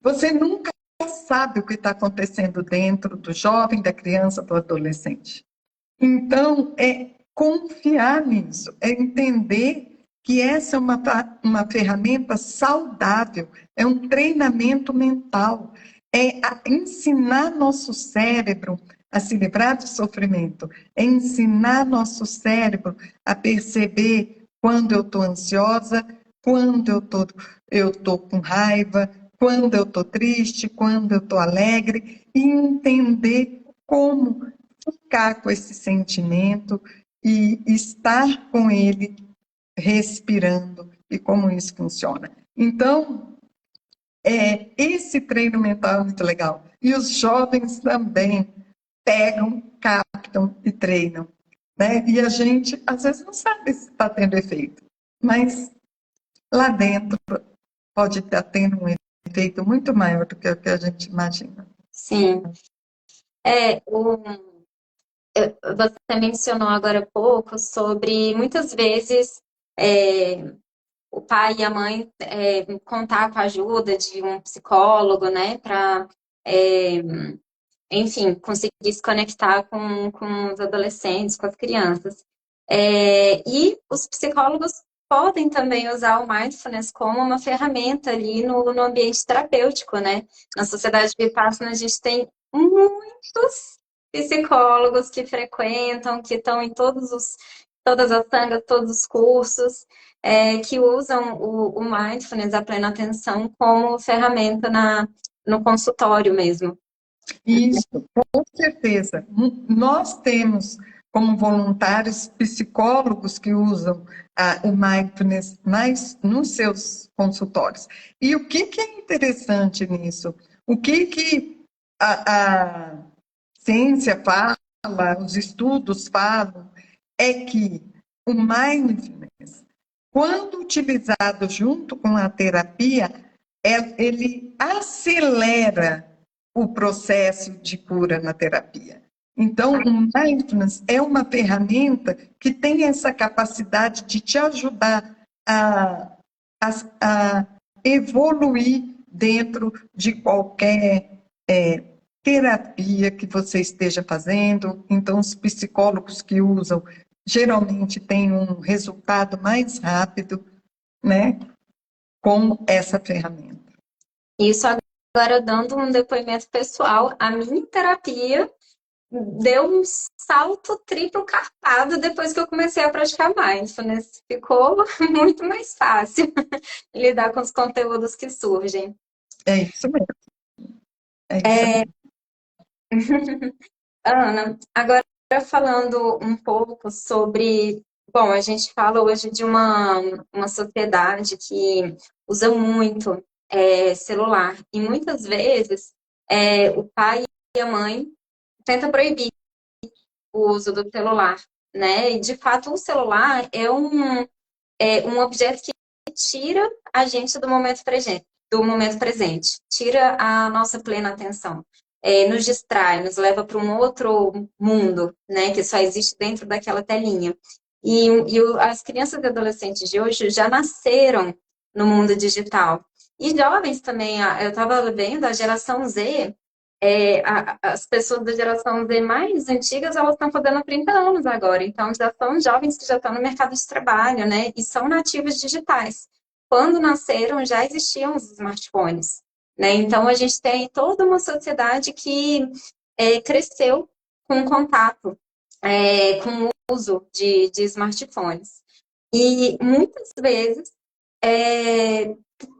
você nunca sabe o que está acontecendo dentro do jovem, da criança, do adolescente. Então, é confiar nisso, é entender que essa é uma ferramenta saudável, é um treinamento mental, é ensinar nosso cérebro a se livrar do sofrimento, é ensinar nosso cérebro a perceber quando eu estou ansiosa, quando eu tô com raiva, quando eu estou triste, quando eu estou alegre, e entender como ficar com esse sentimento e estar com ele respirando e como isso funciona. Então, esse treino mental é muito legal. E os jovens também pegam, captam e treinam, né? E a gente, às vezes, não sabe se está tendo efeito, mas lá dentro pode estar tendo um efeito muito maior do que o que a gente imagina. Sim. Você mencionou agora há pouco sobre muitas vezes o pai e a mãe contar com a ajuda de um psicólogo, né, para, enfim, conseguir se conectar com os adolescentes, com as crianças. E os psicólogos podem também usar o mindfulness como uma ferramenta ali no ambiente terapêutico, né? Na Sociedade Vipassana a gente tem muitos psicólogos que frequentam, que estão em todas as tangas, todos os cursos, que usam o mindfulness, a plena atenção, como ferramenta no consultório mesmo. Isso, com certeza. Nós temos como voluntários psicólogos que usam o mindfulness nos seus consultórios. E o que é interessante nisso? O que a ciência fala, os estudos falam, é que o mindfulness, quando utilizado junto com a terapia, ele acelera o processo de cura na terapia. Então, o mindfulness é uma ferramenta que tem essa capacidade de te ajudar a evoluir dentro de qualquer terapia que você esteja fazendo. Então, os psicólogos que usam geralmente têm um resultado mais rápido, né, com essa ferramenta. Isso agora dando um depoimento pessoal, a minha terapia deu um salto triplo carpado depois que eu comecei a praticar mindfulness. Ficou muito mais fácil lidar com os conteúdos que surgem. É isso mesmo. É isso mesmo. Ana, agora falando um pouco sobre. Bom, a gente fala hoje de uma sociedade que usa muito celular, e muitas vezes o pai e a mãe tentam proibir o uso do celular, né? E de fato o celular é um objeto que tira a gente do momento presente, tira a nossa plena atenção, nos distrai, nos leva para um outro mundo, né, que só existe dentro daquela telinha. As crianças e adolescentes de hoje já nasceram no mundo digital. E jovens também, eu estava vendo a geração Z, as pessoas da geração Z mais antigas, elas estão fazendo 30 anos agora, então já são jovens que já estão no mercado de trabalho, né, e são nativos digitais. Quando nasceram, já existiam os smartphones, né, então a gente tem toda uma sociedade que cresceu com contato, com o uso de smartphones. E muitas vezes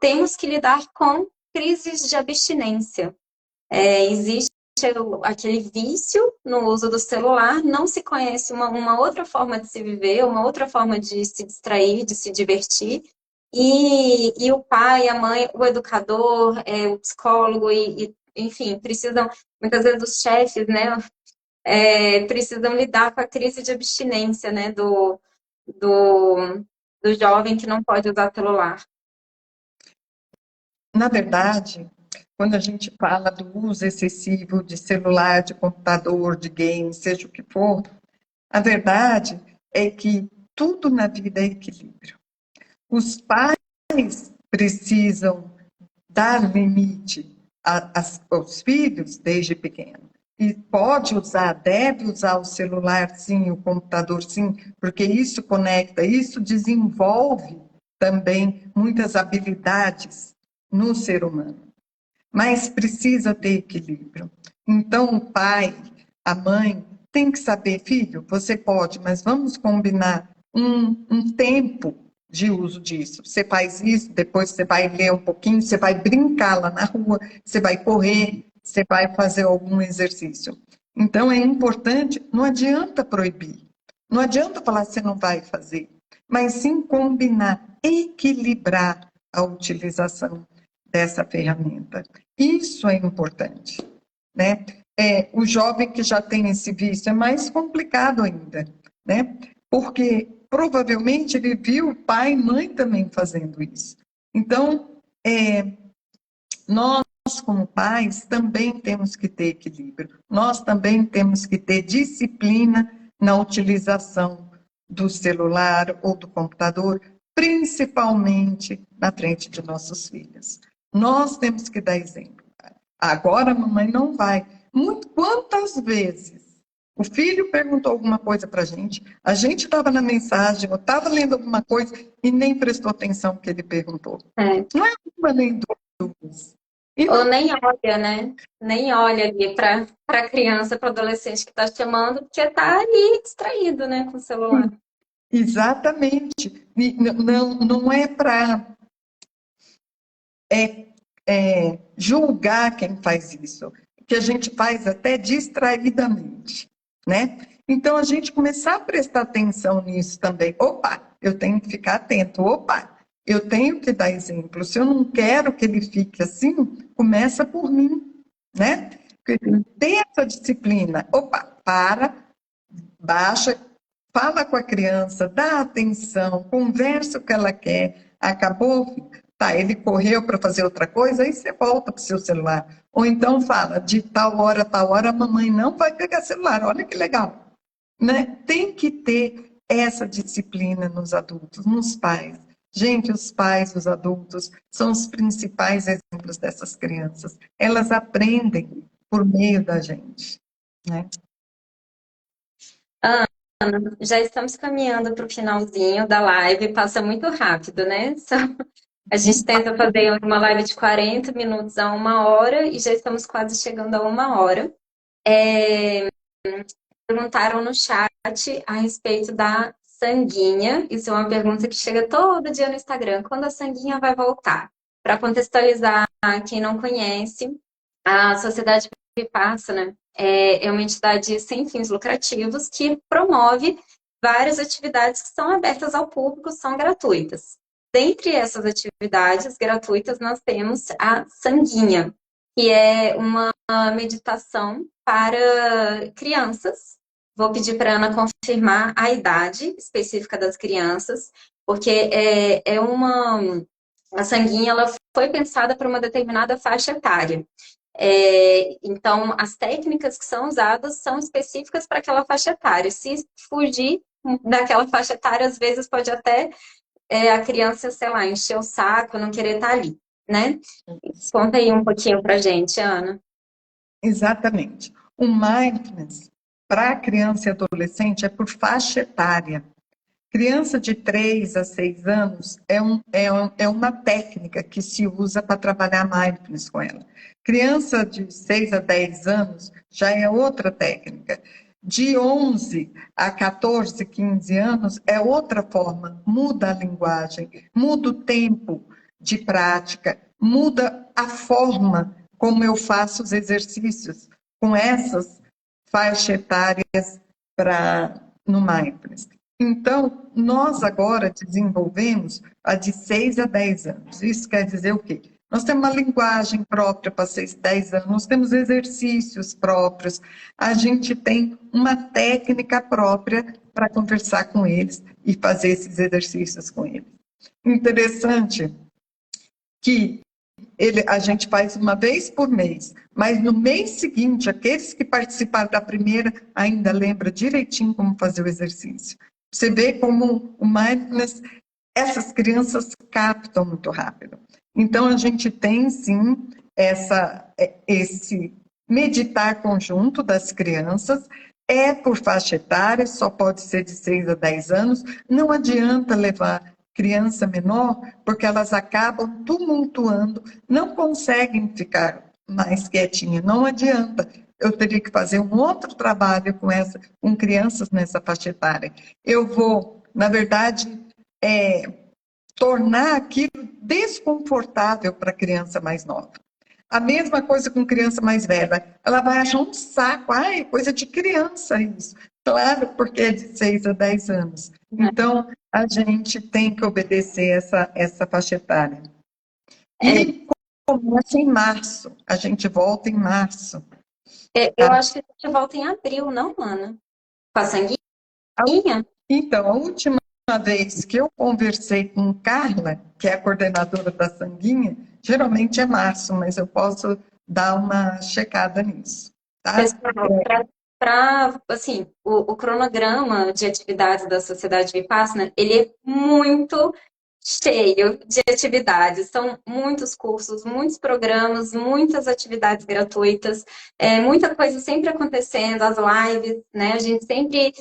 temos que lidar com crises de abstinência. Existe aquele vício no uso do celular, não se conhece uma outra forma de se viver, uma outra forma de se distrair, de se divertir, e o pai, a mãe, o educador, o psicólogo, enfim, precisam, muitas vezes os chefes, né, precisam lidar com a crise de abstinência, né, do, do jovem que não pode usar celular. Na verdade, quando a gente fala do uso excessivo de celular, de computador, de game, seja o que for, a verdade é que tudo na vida é equilíbrio. Os pais precisam dar limite aos filhos desde pequeno. E pode usar, deve usar o celular, sim, o computador, sim, porque isso conecta, isso desenvolve também muitas habilidades no ser humano. Mas precisa ter equilíbrio. Então, o pai, a mãe, tem que saber, filho, você pode, mas vamos combinar um tempo de uso disso. Você faz isso, depois você vai ler um pouquinho, você vai brincar lá na rua, você vai correr, você vai fazer algum exercício. Então, é importante, não adianta proibir, não adianta falar que você não vai fazer, mas sim combinar, equilibrar a utilização dessa ferramenta. Isso é importante, né? O jovem que já tem esse vício é mais complicado ainda, né? Porque provavelmente ele viu pai e mãe também fazendo isso. Então, nós como pais também temos que ter equilíbrio. Nós também temos que ter disciplina na utilização do celular ou do computador, principalmente na frente de nossos filhos. Nós temos que dar exemplo. Agora a mamãe não vai. Quantas vezes o filho perguntou alguma coisa para a gente estava na mensagem, ou estava lendo alguma coisa e nem prestou atenção no que ele perguntou. Não é uma nem duas. Ou nem olha, né? Nem olha ali para a criança, para o adolescente que está chamando, porque está ali distraído, né, com o celular. Exatamente. Não é para julgar quem faz isso, que a gente faz até distraidamente, né? Então, a gente começar a prestar atenção nisso também. Opa, eu tenho que ficar atento. Opa, eu tenho que dar exemplo. Se eu não quero que ele fique assim, começa por mim, né? Tem essa disciplina. Opa, baixa, fala com a criança, dá atenção, conversa o que ela quer. Acabou, tá, ele correu para fazer outra coisa, aí você volta para o seu celular. Ou então fala, de tal hora a tal hora, a mamãe não vai pegar celular. Olha que legal. Né? Tem que ter essa disciplina nos adultos, nos pais. Gente, os pais, os adultos, são os principais exemplos dessas crianças. Elas aprendem por meio da gente, né? Ana, já estamos caminhando para o finalzinho da live, passa muito rápido, né? A gente tenta fazer uma live de 40 minutos a 1 hora e já estamos quase chegando a 1 hora. Perguntaram no chat a respeito da Sanguinha. Isso é uma pergunta que chega todo dia no Instagram. Quando a Sanguinha vai voltar? Para contextualizar quem não conhece, a Sociedade Vipassana é uma entidade sem fins lucrativos que promove várias atividades que são abertas ao público, são gratuitas. Dentre essas atividades gratuitas, nós temos a Sanguinha, que é uma meditação para crianças. Vou pedir para a Ana confirmar a idade específica das crianças, porque a Sanguinha ela foi pensada para uma determinada faixa etária. Então, as técnicas que são usadas são específicas para aquela faixa etária. Se fugir daquela faixa etária, às vezes pode até a criança, sei lá, encher o saco, não querer estar ali, né? Conta aí um pouquinho pra gente, Ana. Exatamente. O mindfulness para criança e adolescente é por faixa etária. Criança de 3 a 6 anos é uma técnica que se usa para trabalhar mindfulness com ela. Criança de 6 a 10 anos já é outra técnica. De 11 a 14, 15 anos é outra forma, muda a linguagem, muda o tempo de prática, muda a forma como eu faço os exercícios com essas faixas etárias no mindfulness. Então, nós agora desenvolvemos a de 6 a 10 anos. Isso quer dizer o quê? Nós temos uma linguagem própria para 6 a 10 anos, nós temos exercícios próprios, a gente tem uma técnica própria para conversar com eles e fazer esses exercícios com eles. Interessante que a gente faz uma vez por mês, mas no mês seguinte, aqueles que participaram da primeira ainda lembram direitinho como fazer o exercício. Você vê como o mindfulness, essas crianças captam muito rápido. Então, a gente tem, sim, esse meditar conjunto das crianças, é por faixa etária, só pode ser de 6 a 10 anos, não adianta levar criança menor, porque elas acabam tumultuando, não conseguem ficar mais quietinha, não adianta. Eu teria que fazer um outro trabalho com crianças nessa faixa etária. Eu vou, na verdade, tornar aquilo desconfortável para a criança mais nova. A mesma coisa com criança mais velha. Ela vai achar um saco. Ai, coisa de criança isso. Claro, porque é de 6 a 10 anos. Então, a gente tem que obedecer essa faixa etária. E começa em março. A gente volta em março. Eu acho que a gente volta em abril, não, Ana? Com a Sanguinha? Então, a última vez que eu conversei com Carla, que é a coordenadora da Sanguinha, geralmente é março, mas eu posso dar uma checada nisso. Tá? Pessoal, assim, o cronograma de atividades da Sociedade Vipassana, ele é muito cheio de atividades. São muitos cursos, muitos programas, muitas atividades gratuitas, muita coisa sempre acontecendo, as lives, né? A gente sempre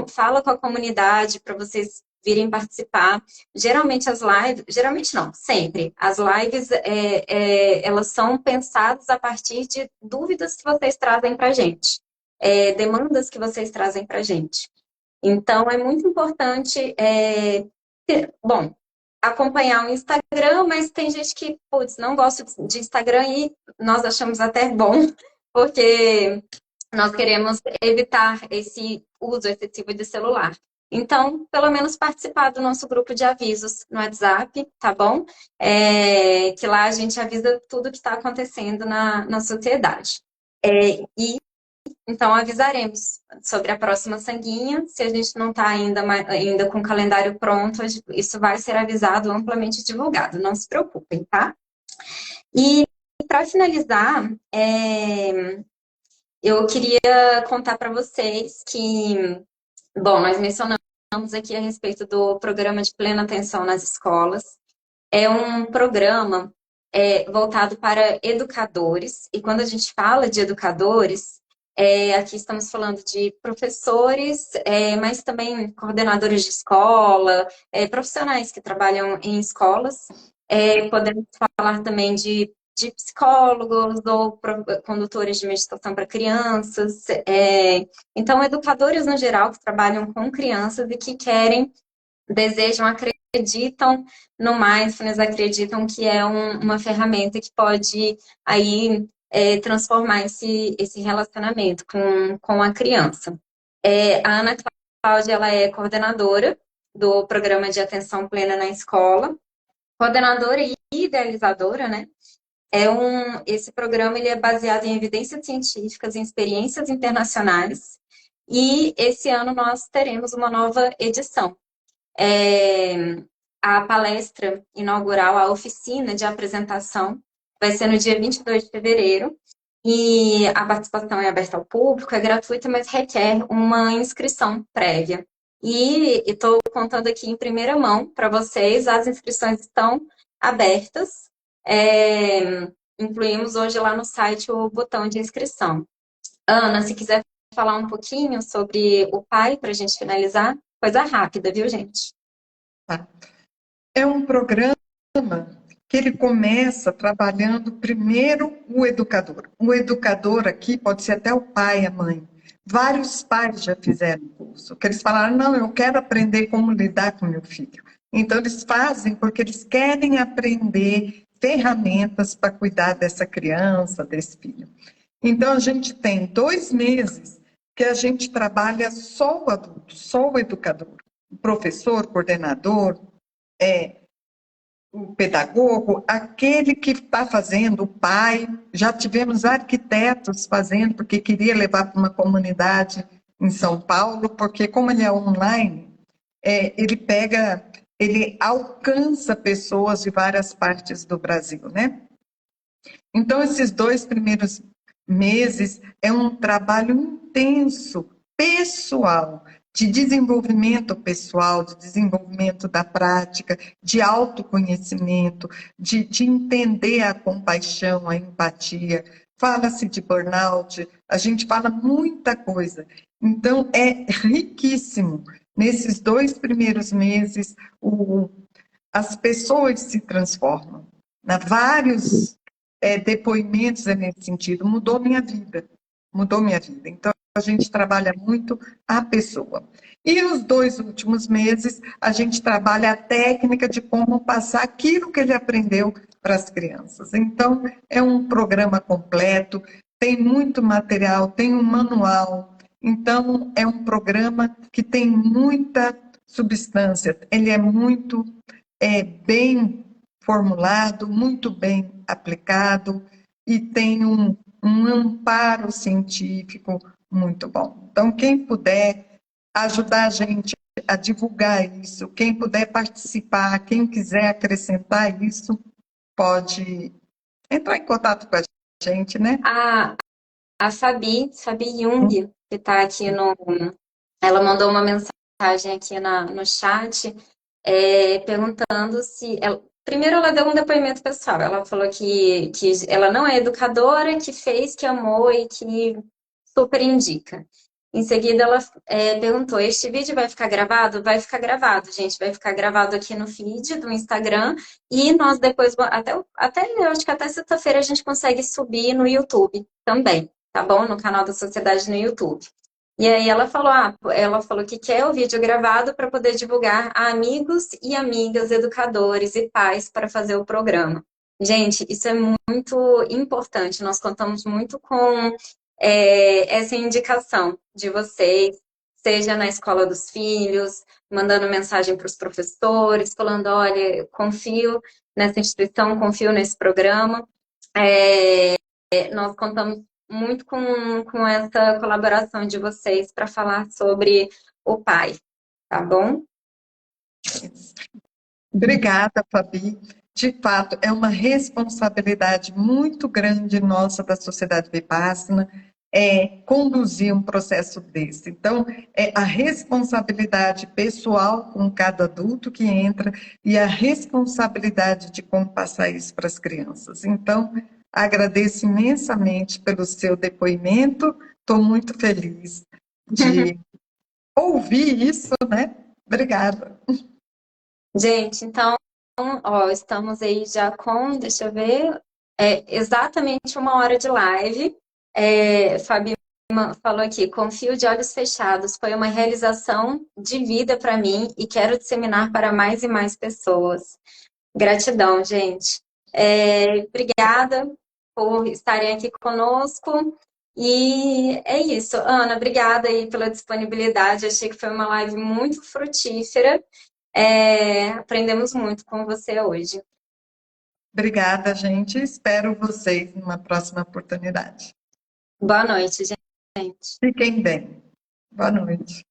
fala com a comunidade para vocês virem participar. Geralmente as lives, geralmente não, sempre. As lives, elas são pensadas a partir de dúvidas que vocês trazem para a gente, demandas que vocês trazem para a gente. Então, é muito importante, bom, acompanhar o Instagram, mas tem gente que, putz, não gosta de Instagram e nós achamos até bom, porque nós queremos evitar esse uso excessivo de celular. Então, pelo menos participar do nosso grupo de avisos no WhatsApp, tá bom? Que lá a gente avisa tudo que está acontecendo na sociedade. E então avisaremos sobre a próxima Sanguinha. Se a gente não está ainda com o calendário pronto, isso vai ser avisado, amplamente divulgado. Não se preocupem, tá? E para finalizar, eu queria contar para vocês que, bom, nós mencionamos aqui a respeito do programa de plena atenção nas escolas. É um programa voltado para educadores. E quando a gente fala de educadores, aqui estamos falando de professores, mas também coordenadores de escola, profissionais que trabalham em escolas. Podemos falar também de psicólogos ou condutores de meditação para crianças. Então, educadores no geral que trabalham com crianças e que querem, desejam, acreditam no mindfulness, acreditam que é uma ferramenta que pode aí transformar esse relacionamento com a criança. A Ana Cláudia, ela é coordenadora do programa de atenção plena na escola, coordenadora e idealizadora, né? Esse programa ele é baseado em evidências científicas, em experiências internacionais, e esse ano nós teremos uma nova edição. A palestra inaugural, a oficina de apresentação, vai ser no dia 22 de fevereiro, e a participação é aberta ao público, é gratuita, mas requer uma inscrição prévia. E estou contando aqui em primeira mão para vocês, as inscrições estão abertas. Incluímos hoje lá no site o botão de inscrição. Ana, se quiser falar um pouquinho sobre o PAI para a gente finalizar, coisa rápida, viu, gente? Tá. É um programa que ele começa trabalhando primeiro o educador. O educador aqui pode ser até o pai, a mãe. Vários pais já fizeram o curso, que eles falaram, não, eu quero aprender como lidar com meu filho. Então, eles fazem porque eles querem aprender ferramentas para cuidar dessa criança, desse filho. Então, a gente tem 2 meses que a gente trabalha só o adulto, só o educador. O professor, coordenador, o pedagogo, aquele que está fazendo, o pai. Já tivemos arquitetos fazendo, porque queria levar para uma comunidade em São Paulo, porque como ele é online, ele alcança pessoas de várias partes do Brasil, né? Então, esses 2 primeiros meses é um trabalho intenso, pessoal, de desenvolvimento pessoal, de desenvolvimento da prática, de autoconhecimento, de entender a compaixão, a empatia. Fala-se de burnout, a gente fala muita coisa. Então, é riquíssimo. Nesses 2 primeiros meses, as pessoas se transformam. Vários depoimentos nesse sentido, mudou minha vida. Então, a gente trabalha muito a pessoa. E os 2 últimos meses, a gente trabalha a técnica de como passar aquilo que ele aprendeu para as crianças. Então, é um programa completo, tem muito material, tem um manual. Então, é um programa que tem muita substância, ele é muito bem formulado, muito bem aplicado e tem um amparo científico muito bom. Então, quem puder ajudar a gente a divulgar isso, quem puder participar, quem quiser acrescentar isso, pode entrar em contato com a gente, né? A Fabi Jung, que está aqui ela mandou uma mensagem aqui no chat, perguntando se... primeiro, ela deu um depoimento pessoal. Ela falou que ela não é educadora, que fez, que amou e que super indica. Em seguida, ela perguntou: este vídeo vai ficar gravado? Vai ficar gravado, gente. Vai ficar gravado aqui no feed do Instagram. E nós depois, eu acho que até sexta-feira a gente consegue subir no YouTube também, tá bom? No canal da Sociedade no YouTube. E aí ela falou que quer o vídeo gravado para poder divulgar a amigos e amigas, educadores e pais para fazer o programa. Gente, isso é muito importante. Nós contamos muito com essa indicação de vocês, seja na escola dos filhos, mandando mensagem para os professores, falando, olha, confio nessa instituição, confio nesse programa. Nós contamos muito com essa colaboração de vocês para falar sobre o pai, tá bom? Obrigada, Fabi. De fato, é uma responsabilidade muito grande nossa da Sociedade Vipassana. conduzir um processo desse. Então, é a responsabilidade pessoal com cada adulto que entra e a responsabilidade de como passar isso para as crianças. Então, agradeço imensamente pelo seu depoimento, estou muito feliz de ouvir isso, né? Obrigada. Gente, então, ó, estamos aí já com, deixa eu ver, exatamente 1 hora de live. Fabi falou aqui, confio de olhos fechados, foi uma realização de vida para mim e quero disseminar para mais e mais pessoas. Gratidão, gente. Obrigada por estarem aqui conosco. E é isso. Ana, obrigada aí pela disponibilidade. Achei que foi uma live muito frutífera. Aprendemos muito com você hoje. Obrigada, gente. Espero vocês numa próxima oportunidade. Boa noite, gente. Fiquem bem. Boa noite.